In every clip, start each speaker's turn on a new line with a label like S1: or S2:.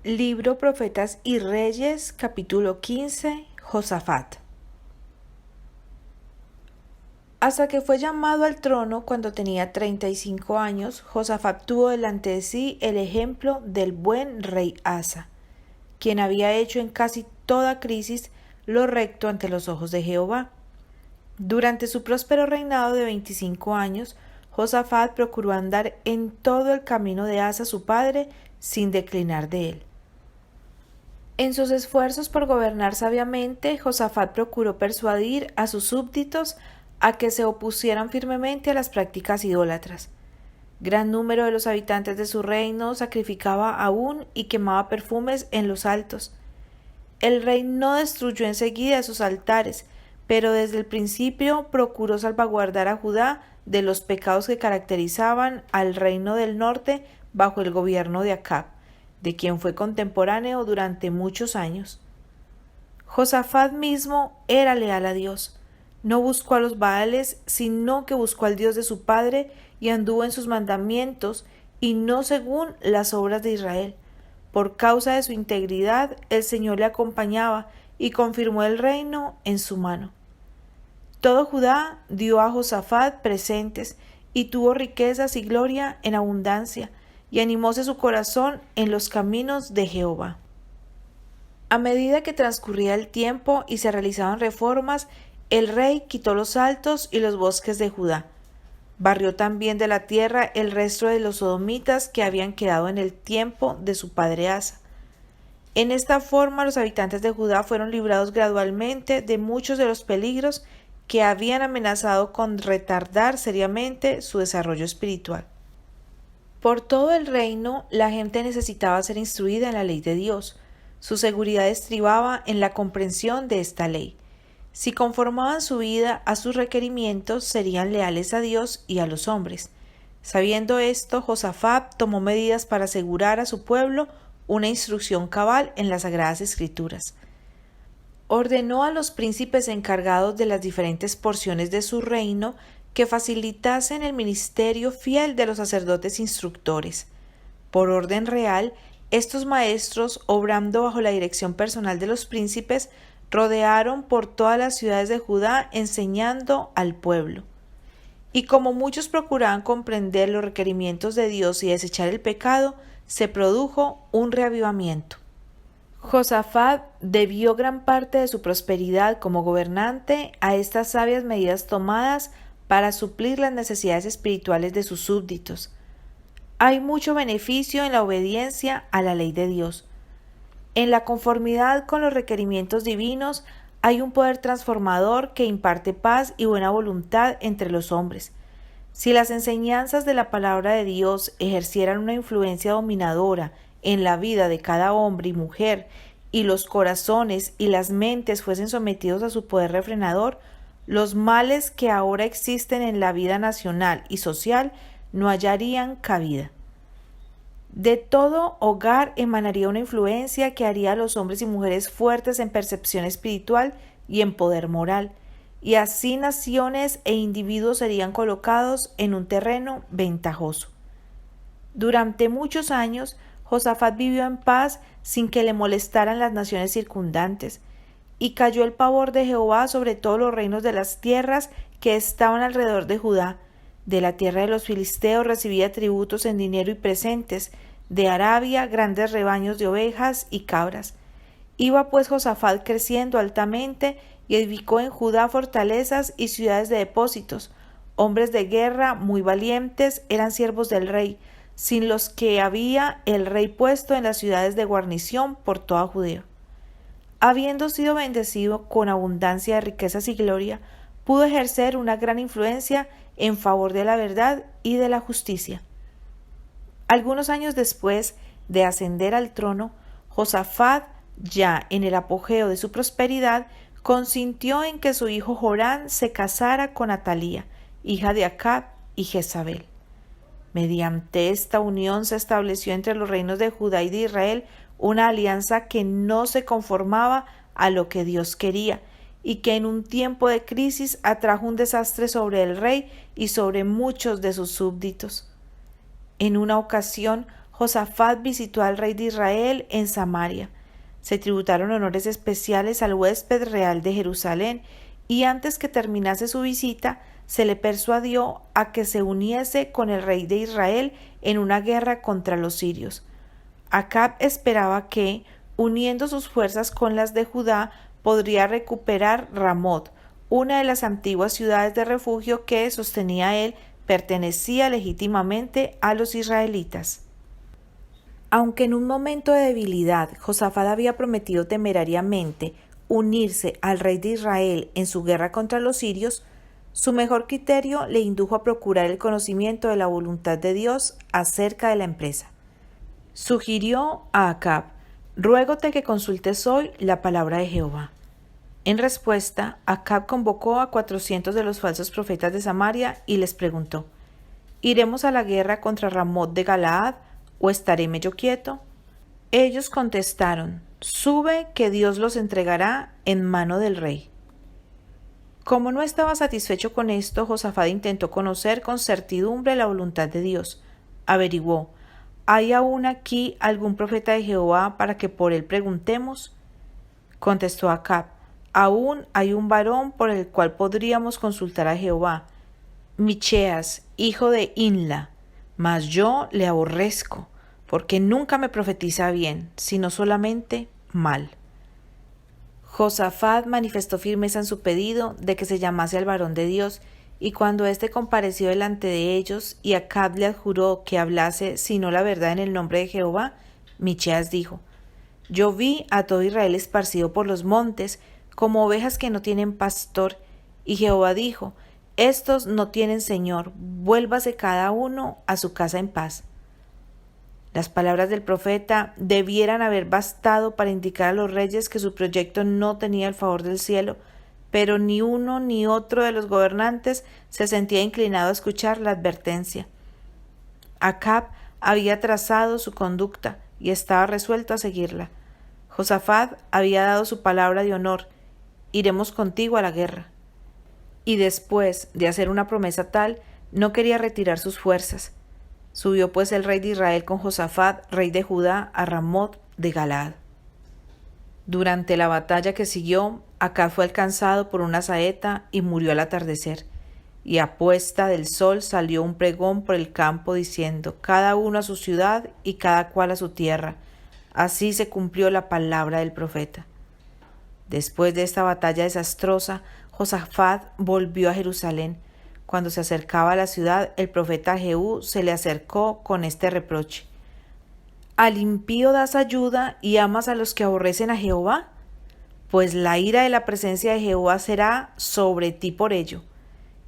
S1: Libro Profetas y Reyes, capítulo 15, Josafat. Hasta que fue llamado al trono cuando tenía 35 años, Josafat tuvo delante de sí el ejemplo del buen rey Asa, quien había hecho en casi toda crisis lo recto ante los ojos de Jehová. Durante su próspero reinado de 25 años, Josafat procuró andar en todo el camino de Asa su padre sin declinar de él. En sus esfuerzos por gobernar sabiamente, Josafat procuró persuadir a sus súbditos a que se opusieran firmemente a las prácticas idólatras. Gran número de los habitantes de su reino sacrificaba aún y quemaba perfumes en los altos. El rey no destruyó enseguida sus altares, pero desde el principio procuró salvaguardar a Judá de los pecados que caracterizaban al reino del norte bajo el gobierno de Acab, de quien fue contemporáneo durante muchos años. Josafat mismo era leal a Dios. No buscó a los Baales, sino que buscó al Dios de su padre y anduvo en sus mandamientos y no según las obras de Israel. Por causa de su integridad, el Señor le acompañaba y confirmó el reino en su mano. Todo Judá dio a Josafat presentes y tuvo riquezas y gloria en abundancia, y animóse su corazón en los caminos de Jehová. A medida que transcurría el tiempo y se realizaban reformas, el rey quitó los altos y los bosques de Judá. Barrió también de la tierra el resto de los sodomitas que habían quedado en el tiempo de su padre Asa. En esta forma los habitantes de Judá fueron librados gradualmente de muchos de los peligros que habían amenazado con retardar seriamente su desarrollo espiritual. Por todo el reino, la gente necesitaba ser instruida en la ley de Dios. Su seguridad estribaba en la comprensión de esta ley. Si conformaban su vida a sus requerimientos, serían leales a Dios y a los hombres. Sabiendo esto, Josafat tomó medidas para asegurar a su pueblo una instrucción cabal en las Sagradas Escrituras. Ordenó a los príncipes encargados de las diferentes porciones de su reino que facilitasen el ministerio fiel de los sacerdotes instructores. Por orden real, estos maestros, obrando bajo la dirección personal de los príncipes, rodearon por todas las ciudades de Judá enseñando al pueblo. Y como muchos procuraban comprender los requerimientos de Dios y desechar el pecado, se produjo un reavivamiento. Josafat debió gran parte de su prosperidad como gobernante a estas sabias medidas tomadas para suplir las necesidades espirituales de sus súbditos. Hay mucho beneficio en la obediencia a la ley de Dios. En la conformidad con los requerimientos divinos hay un poder transformador que imparte paz y buena voluntad entre los hombres. Si las enseñanzas de la palabra de Dios ejercieran una influencia dominadora en la vida de cada hombre y mujer, y los corazones y las mentes fuesen sometidos a su poder refrenador, los males que ahora existen en la vida nacional y social no hallarían cabida. De todo hogar emanaría una influencia que haría a los hombres y mujeres fuertes en percepción espiritual y en poder moral, y así naciones e individuos serían colocados en un terreno ventajoso. Durante muchos años, Josafat vivió en paz sin que le molestaran las naciones circundantes, y cayó el pavor de Jehová sobre todos los reinos de las tierras que estaban alrededor de Judá. De la tierra de los filisteos recibía tributos en dinero y presentes, de Arabia grandes rebaños de ovejas y cabras. Iba pues Josafat creciendo altamente y edificó en Judá fortalezas y ciudades de depósitos. Hombres de guerra muy valientes eran siervos del rey, sin los que había el rey puesto en las ciudades de guarnición por toda Judea. Habiendo sido bendecido con abundancia de riquezas y gloria, pudo ejercer una gran influencia en favor de la verdad y de la justicia. Algunos años después de ascender al trono, Josafat, ya en el apogeo de su prosperidad, consintió en que su hijo Jorán se casara con Atalía, hija de Acab y Jezabel. Mediante esta unión se estableció entre los reinos de Judá y de Israel una alianza que no se conformaba a lo que Dios quería, y que en un tiempo de crisis atrajo un desastre sobre el rey y sobre muchos de sus súbditos. En una ocasión, Josafat visitó al rey de Israel en Samaria. Se tributaron honores especiales al huésped real de Jerusalén y antes que terminase su visita, se le persuadió a que se uniese con el rey de Israel en una guerra contra los sirios. Acab esperaba que, uniendo sus fuerzas con las de Judá, podría recuperar Ramot, una de las antiguas ciudades de refugio que, sostenía él, pertenecía legítimamente a los israelitas. Aunque en un momento de debilidad Josafat había prometido temerariamente unirse al rey de Israel en su guerra contra los sirios, su mejor criterio le indujo a procurar el conocimiento de la voluntad de Dios acerca de la empresa. Sugirió a Acab: ruégote que consultes hoy la palabra de Jehová. En respuesta, Acab convocó a 400 de los falsos profetas de Samaria y les preguntó: ¿iremos a la guerra contra Ramot de Galaad o estaréme yo quieto? Ellos contestaron: sube, que Dios los entregará en mano del rey. Como no estaba satisfecho con esto, Josafat intentó conocer con certidumbre la voluntad de Dios. Averiguó: ¿hay aún aquí algún profeta de Jehová para que por él preguntemos? Contestó Acab: aún hay un varón por el cual podríamos consultar a Jehová, Micheas, hijo de Inla, mas yo le aborrezco, porque nunca me profetiza bien, sino solamente mal. Josafat manifestó firmeza en su pedido de que se llamase al varón de Dios, y cuando éste compareció delante de ellos y Acab le adjuró que hablase sino la verdad en el nombre de Jehová, Micheas dijo: yo vi a todo Israel esparcido por los montes, como ovejas que no tienen pastor, y Jehová dijo: estos no tienen señor, vuélvase cada uno a su casa en paz. Las palabras del profeta debieran haber bastado para indicar a los reyes que su proyecto no tenía el favor del cielo, pero ni uno ni otro de los gobernantes se sentía inclinado a escuchar la advertencia. Acab había trazado su conducta y estaba resuelto a seguirla. Josafat había dado su palabra de honor: iremos contigo a la guerra. Y después de hacer una promesa tal, no quería retirar sus fuerzas. Subió pues el rey de Israel con Josafat, rey de Judá, a Ramot de Galaad. Durante la batalla que siguió, Acab fue alcanzado por una saeta y murió al atardecer. Y a puesta del sol salió un pregón por el campo diciendo: cada uno a su ciudad y cada cual a su tierra. Así se cumplió la palabra del profeta. Después de esta batalla desastrosa, Josafat volvió a Jerusalén. Cuando se acercaba a la ciudad, el profeta Jehú se le acercó con este reproche: ¿al impío das ayuda y amas a los que aborrecen a Jehová? Pues la ira de la presencia de Jehová será sobre ti por ello.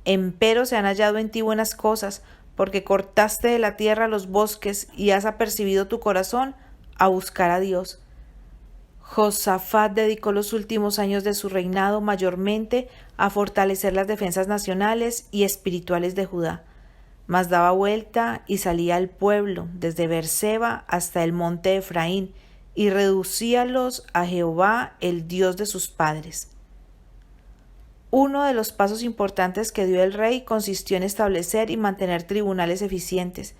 S1: Empero se han hallado en ti buenas cosas, porque cortaste de la tierra los bosques y has apercibido tu corazón a buscar a Dios. Josafat dedicó los últimos años de su reinado mayormente a fortalecer las defensas nacionales y espirituales de Judá, mas daba vuelta y salía al pueblo desde Beerseba hasta el monte Efraín y reducíalos a Jehová, el Dios de sus padres. Uno de los pasos importantes que dio el rey consistió en establecer y mantener tribunales eficientes,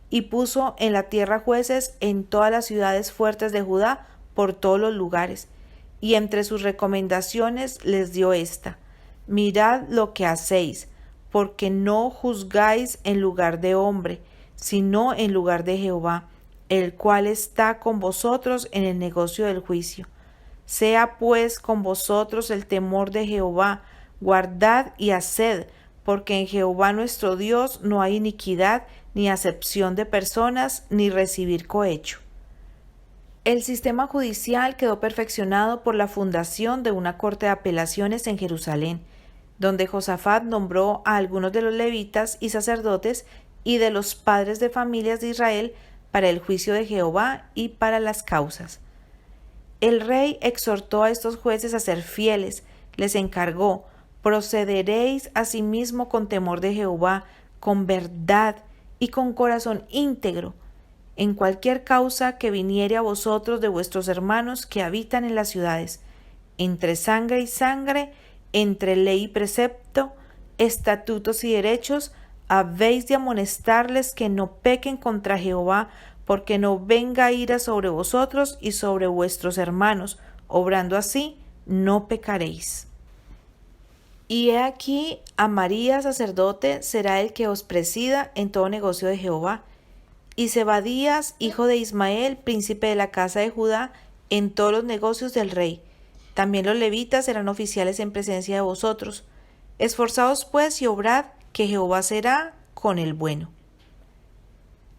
S1: y puso en la tierra jueces en todas las ciudades fuertes de Judá por todos los lugares, y entre sus recomendaciones les dio esta: mirad lo que hacéis, porque no juzgáis en lugar de hombre, sino en lugar de Jehová, el cual está con vosotros en el negocio del juicio. Sea pues con vosotros el temor de Jehová, guardad y haced, porque en Jehová nuestro Dios no hay iniquidad, ni acepción de personas, ni recibir cohecho. El sistema judicial quedó perfeccionado por la fundación de una corte de apelaciones en Jerusalén, donde Josafat nombró a algunos de los levitas y sacerdotes y de los padres de familias de Israel para el juicio de Jehová y para las causas. El rey exhortó a estos jueces a ser fieles, les encargó: procederéis asimismo con temor de Jehová, con verdad y con corazón íntegro, en cualquier causa que viniere a vosotros de vuestros hermanos que habitan en las ciudades, entre sangre y sangre, entre ley y precepto, estatutos y derechos, habéis de amonestarles que no pequen contra Jehová, porque no venga ira sobre vosotros y sobre vuestros hermanos, obrando así, no pecaréis. Y he aquí, Amarías sacerdote será el que os presida en todo negocio de Jehová, y Zebadías, hijo de Ismael, príncipe de la casa de Judá, en todos los negocios del rey. También los levitas serán oficiales en presencia de vosotros. Esforzaos pues y obrad, que Jehová será con el bueno.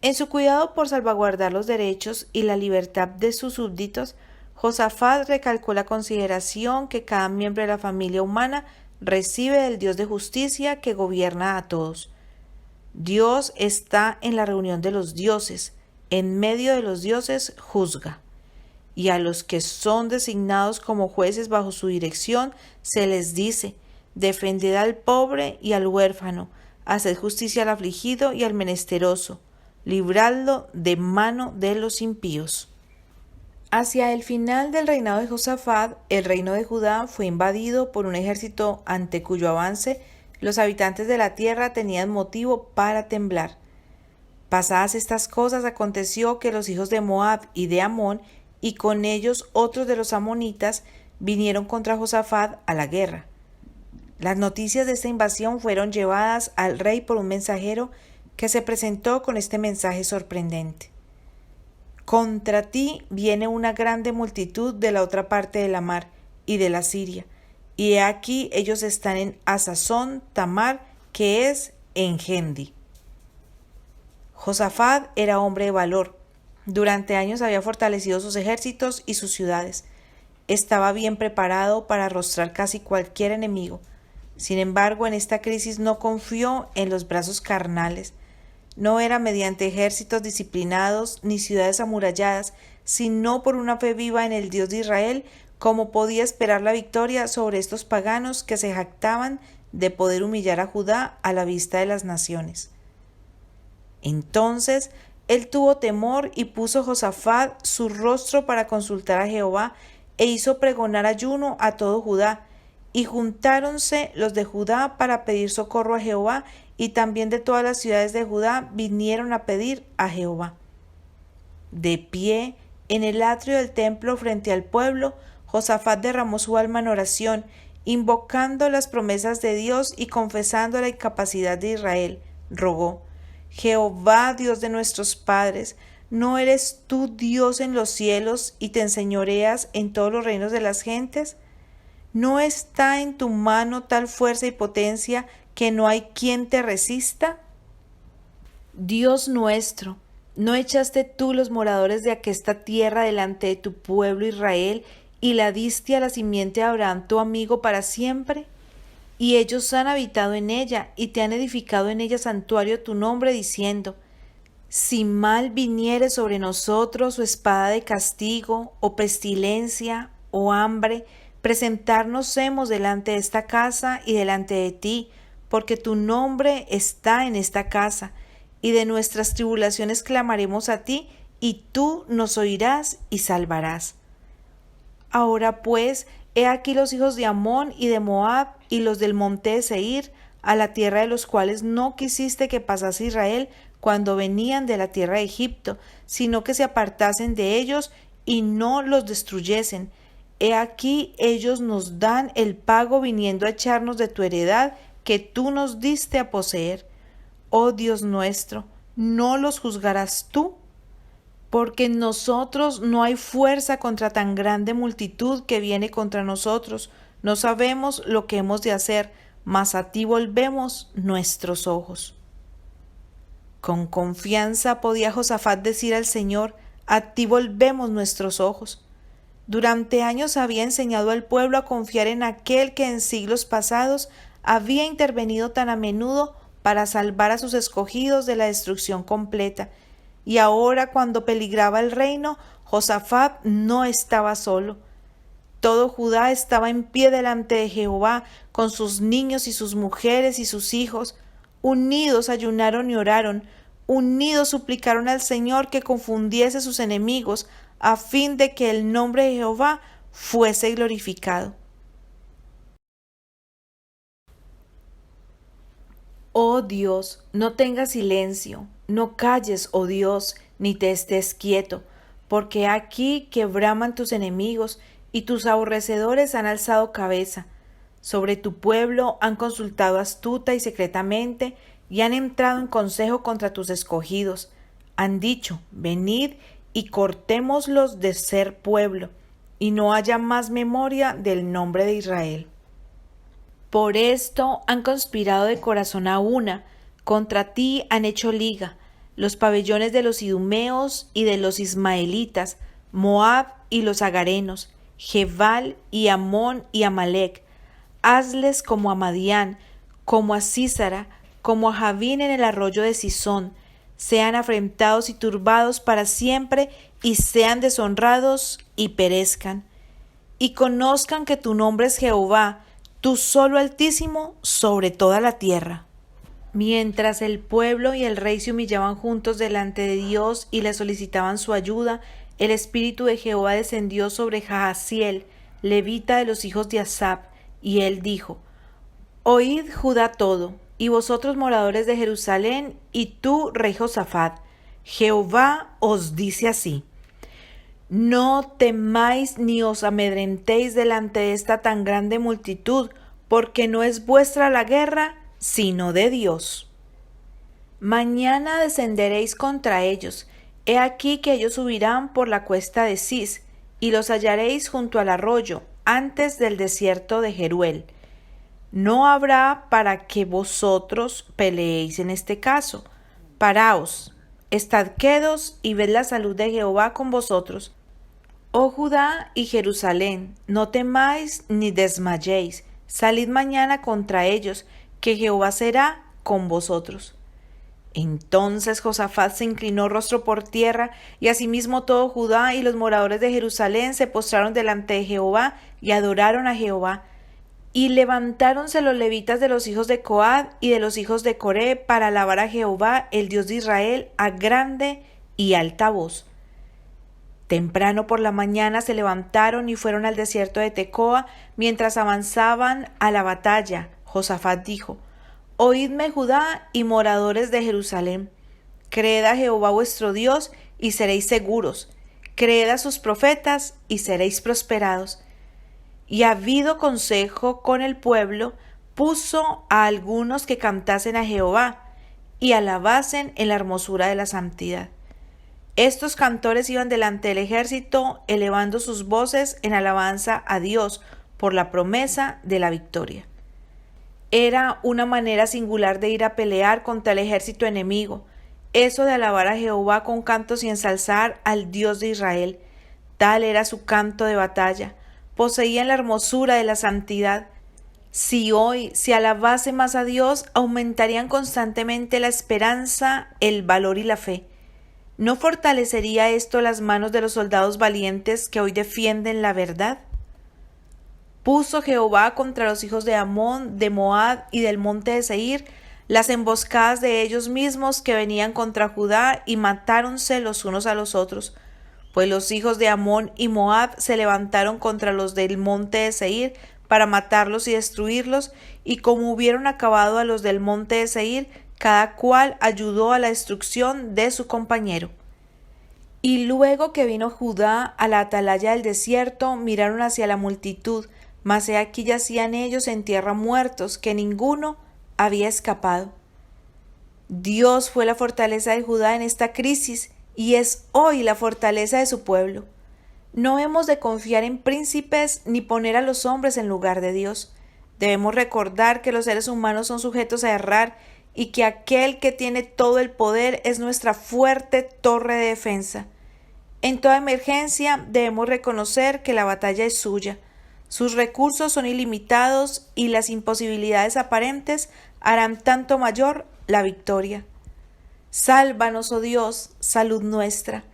S1: En su cuidado por salvaguardar los derechos y la libertad de sus súbditos, Josafat recalcó la consideración que cada miembro de la familia humana recibe del Dios de justicia que gobierna a todos. Dios está en la reunión de los dioses, en medio de los dioses juzga. Y a los que son designados como jueces bajo su dirección se les dice: defended al pobre y al huérfano, haced justicia al afligido y al menesteroso, libradlo de mano de los impíos. Hacia el final del reinado de Josafat, el reino de Judá fue invadido por un ejército ante cuyo avance los habitantes de la tierra tenían motivo para temblar. Pasadas estas cosas, aconteció que los hijos de Moab y de Amón, y con ellos otros de los amonitas, vinieron contra Josafat a la guerra. Las noticias de esta invasión fueron llevadas al rey por un mensajero que se presentó con este mensaje sorprendente: contra ti viene una grande multitud de la otra parte de la mar y de la Siria, y he aquí ellos están en Hazazón Tamar, que es Engendi. Josafat era hombre de valor. Durante años había fortalecido sus ejércitos y sus ciudades. Estaba bien preparado para arrostrar casi cualquier enemigo. Sin embargo, en esta crisis no confió en los brazos carnales. No era mediante ejércitos disciplinados ni ciudades amuralladas, sino por una fe viva en el Dios de Israel, como podía esperar la victoria sobre estos paganos que se jactaban de poder humillar a Judá a la vista de las naciones. Entonces él tuvo temor y puso Josafat su rostro para consultar a Jehová, e hizo pregonar ayuno a todo Judá, y juntáronse los de Judá para pedir socorro a Jehová, y también de todas las ciudades de Judá vinieron a pedir a Jehová. De pie en el atrio del templo frente al pueblo, Josafat derramó su alma en oración, invocando las promesas de Dios y confesando la incapacidad de Israel. Rogó: Jehová, Dios de nuestros padres, ¿no eres tú Dios en los cielos y te enseñoreas en todos los reinos de las gentes? ¿No está en tu mano tal fuerza y potencia que no hay quien te resista? Dios nuestro, ¿no echaste tú los moradores de aquesta tierra delante de tu pueblo Israel y la diste a la simiente de Abraham tu amigo para siempre? Y ellos han habitado en ella y te han edificado en ella santuario a tu nombre, diciendo: si mal viniere sobre nosotros o espada de castigo, o pestilencia, o hambre, presentarnos hemos delante de esta casa y delante de ti, porque tu nombre está en esta casa, y de nuestras tribulaciones clamaremos a ti, y tú nos oirás y salvarás. Ahora pues, he aquí los hijos de Amón y de Moab y los del monte de Seir, a la tierra de los cuales no quisiste que pasase Israel cuando venían de la tierra de Egipto, sino que se apartasen de ellos y no los destruyesen. He aquí ellos nos dan el pago viniendo a echarnos de tu heredad que tú nos diste a poseer. Oh Dios nuestro, ¿no los juzgarás tú? Porque en nosotros no hay fuerza contra tan grande multitud que viene contra nosotros. No sabemos lo que hemos de hacer, mas a ti volvemos nuestros ojos. Con confianza podía Josafat decir al Señor: a ti volvemos nuestros ojos. Durante años había enseñado al pueblo a confiar en aquel que en siglos pasados había intervenido tan a menudo para salvar a sus escogidos de la destrucción completa. Y ahora, cuando peligraba el reino, Josafat no estaba solo. Todo Judá estaba en pie delante de Jehová, con sus niños y sus mujeres y sus hijos. Unidos ayunaron y oraron, unidos suplicaron al Señor que confundiese sus enemigos, a fin de que el nombre de Jehová fuese glorificado. Oh Dios, no tengas silencio, no calles, oh Dios, ni te estés quieto, porque aquí que braman tus enemigos, y tus aborrecedores han alzado cabeza. Sobre tu pueblo han consultado astuta y secretamente, y han entrado en consejo contra tus escogidos. Han dicho, venid y cortémoslos de ser pueblo, y no haya más memoria del nombre de Israel. Por esto han conspirado de corazón a una, contra ti han hecho liga, los pabellones de los idumeos y de los ismaelitas, Moab y los agarenos, Jebal y Amón y Amalec. Hazles como a Madián, como a Sísara, como a Javín en el arroyo de Sisón, sean afrentados y turbados para siempre, y sean deshonrados y perezcan. Y conozcan que tu nombre es Jehová, tú solo Altísimo, sobre toda la tierra. Mientras el pueblo y el rey se humillaban juntos delante de Dios y le solicitaban su ayuda, el Espíritu de Jehová descendió sobre Jahaziel, levita de los hijos de Asaph, y él dijo: Oíd Judá todo, y vosotros moradores de Jerusalén, y tú, rey Josafat, Jehová os dice así: No temáis ni os amedrentéis delante de esta tan grande multitud, porque no es vuestra la guerra, sino de Dios. Mañana descenderéis contra ellos. He aquí que ellos subirán por la cuesta de Cis, y los hallaréis junto al arroyo, antes del desierto de Jeruel. No habrá para que vosotros peleéis en este caso. Paraos, estad quedos y ved la salud de Jehová con vosotros. Oh Judá y Jerusalén, no temáis ni desmayéis, salid mañana contra ellos, que Jehová será con vosotros. Entonces Josafat se inclinó rostro por tierra, y asimismo todo Judá y los moradores de Jerusalén se postraron delante de Jehová y adoraron a Jehová. Y levantáronse los levitas de los hijos de Coad y de los hijos de Coré para alabar a Jehová, el Dios de Israel, a grande y alta voz. Temprano por la mañana se levantaron y fueron al desierto de Tecoa. Mientras avanzaban a la batalla, Josafat dijo: Oídme Judá y moradores de Jerusalén, creed a Jehová vuestro Dios y seréis seguros, creed a sus profetas y seréis prosperados. Y habido consejo con el pueblo, puso a algunos que cantasen a Jehová y alabasen en la hermosura de la santidad. Estos cantores iban delante del ejército, elevando sus voces en alabanza a Dios por la promesa de la victoria. Era una manera singular de ir a pelear contra el ejército enemigo, eso de alabar a Jehová con cantos y ensalzar al Dios de Israel. Tal era su canto de batalla. Poseían la hermosura de la santidad. Si hoy se alabase más a Dios, aumentarían constantemente la esperanza, el valor y la fe. ¿No fortalecería esto las manos de los soldados valientes que hoy defienden la verdad? Puso Jehová contra los hijos de Amón, de Moab y del monte de Seir las emboscadas de ellos mismos que venían contra Judá, y matáronse los unos a los otros. Pues los hijos de Amón y Moab se levantaron contra los del monte de Seir para matarlos y destruirlos, y como hubieron acabado a los del monte de Seir, cada cual ayudó a la destrucción de su compañero. Y luego que vino Judá a la atalaya del desierto, miraron hacia la multitud, mas he aquí yacían ellos en tierra muertos, que ninguno había escapado. Dios fue la fortaleza de Judá en esta crisis, y es hoy la fortaleza de su pueblo. No hemos de confiar en príncipes ni poner a los hombres en lugar de Dios. Debemos recordar que los seres humanos son sujetos a errar, y que aquel que tiene todo el poder es nuestra fuerte torre de defensa. En toda emergencia debemos reconocer que la batalla es suya. Sus recursos son ilimitados, y las imposibilidades aparentes harán tanto mayor la victoria. Sálvanos, oh Dios, salud nuestra.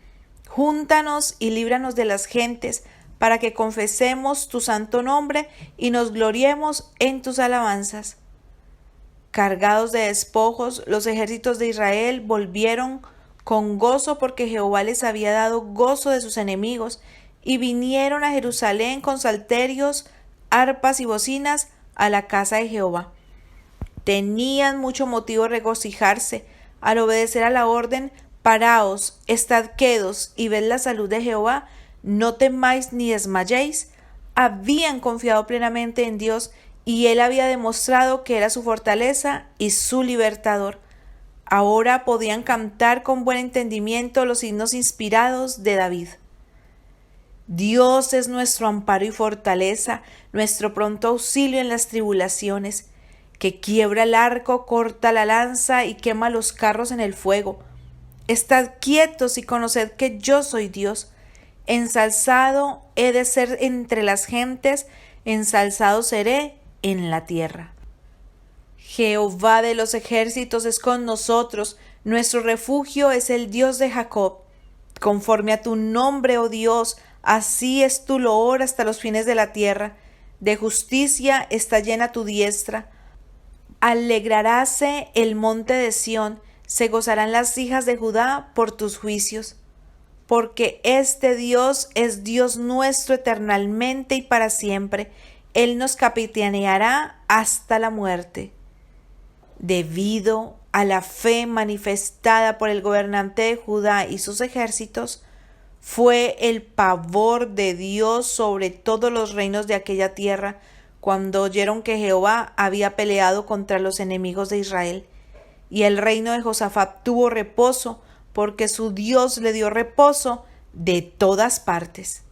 S1: Júntanos y líbranos de las gentes, para que confesemos tu santo nombre y nos gloriemos en tus alabanzas. Cargados de despojos, los ejércitos de Israel volvieron con gozo, porque Jehová les había dado gozo de sus enemigos, y vinieron a Jerusalén con salterios, arpas y bocinas a la casa de Jehová. Tenían mucho motivo de regocijarse al obedecer a la orden Paraos, estad quedos y ved la salud de Jehová, no temáis ni desmayéis. Habían confiado plenamente en Dios y Él había demostrado que era su fortaleza y su libertador. Ahora podían cantar con buen entendimiento los himnos inspirados de David. Dios es nuestro amparo y fortaleza, nuestro pronto auxilio en las tribulaciones, que quiebra el arco, corta la lanza y quema los carros en el fuego. Estad quietos y conoced que yo soy Dios. Ensalzado he de ser entre las gentes, ensalzado seré en la tierra. Jehová de los ejércitos es con nosotros, nuestro refugio es el Dios de Jacob. Conforme a tu nombre, oh Dios, así es tu loor hasta los fines de la tierra. De justicia está llena tu diestra. Alegraráse el monte de Sión, se gozarán las hijas de Judá por tus juicios. Porque este Dios es Dios nuestro eternalmente y para siempre. Él nos capitaneará hasta la muerte. Debido a la fe manifestada por el gobernante de Judá y sus ejércitos, fue el pavor de Dios sobre todos los reinos de aquella tierra, cuando oyeron que Jehová había peleado contra los enemigos de Israel. Y el reino de Josafat tuvo reposo, porque su Dios le dio reposo de todas partes.